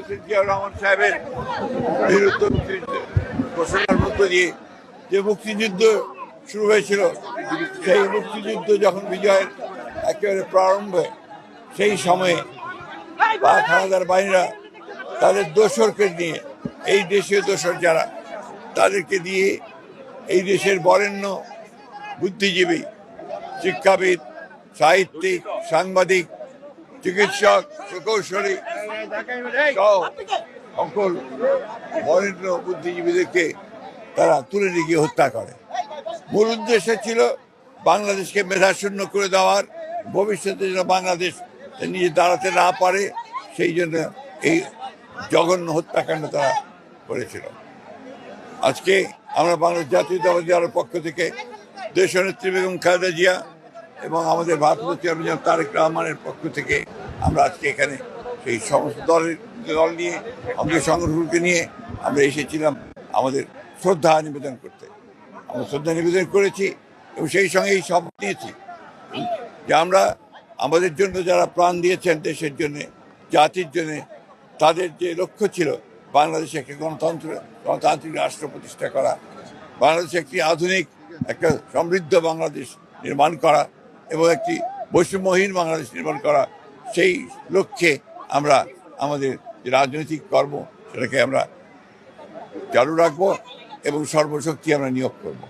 President Ziaur Rahman সাহেবের বিরুদ্ধে ঘোষণার মধ্য দিয়ে যে মুক্তিযুদ্ধ শুরু হয়েছিল, সেই মুক্তিযুদ্ধ যখন বিজয়ের একেবারে প্রারম্ভে, সেই সময়ে পাক হানাদার বাহিনীরা তাদের দোসরকে নিয়ে, এই দেশীয় দোসর যারা, তাদেরকে দিয়ে এই দেশের বরেণ্য বুদ্ধিজীবী, শিক্ষাবিদ, সাহিত্যিক, সাংবাদিক, চিকিৎসক, প্রকৌশলী সহ সকল বরেণ্য বুদ্ধিজীবীদেরকে তারা তুলে নিয়ে গিয়ে হত্যা করে। মূল উদ্দেশ্য ছিল বাংলাদেশকে মেধাশূন্য করে দেওয়ার, ভবিষ্যতে যেন বাংলাদেশ নিজে দাঁড়াতে না পারে, সেই জন্য এই জঘন্য হত্যাকাণ্ড তারা করেছিল। আজকে আমরা বাংলাদেশ জাতীয়তাবাদী দলের পক্ষ থেকে দেশনেত্রী বেগম খালেদা জিয়া এবং আমাদের ভারপ্রাপ্ত চেয়ারম্যান তারেক রহমানের পক্ষ থেকে আমরা আজকে এখানে সেই সমস্ত দল নিয়ে, আমাদের সংগঠনকে নিয়ে আমরা এসেছিলাম আমাদের শ্রদ্ধা নিবেদন করতে। আমরা শ্রদ্ধা নিবেদন করেছি এবং সেই সঙ্গে এই শপথ নিয়েছি যে আমরা আমাদের জন্য যারা প্রাণ দিয়েছেন দেশের জন্যে, জাতির জন্যে, তাদের যে লক্ষ্য ছিল বাংলাদেশে একটি গণতান্ত্রিক রাষ্ট্র প্রতিষ্ঠা করা, বাংলাদেশে একটি আধুনিক, একটা সমৃদ্ধ বাংলাদেশ নির্মাণ করা এবং একটি বৈষম্যহীন বাংলাদেশ নির্মাণ করা, সেই লক্ষ্যে আমরা আমাদের যে রাজনৈতিক কর্ম সেটাকে আমরা চালু রাখবো এবং সর্বশক্তি আমরা নিয়োগ করব।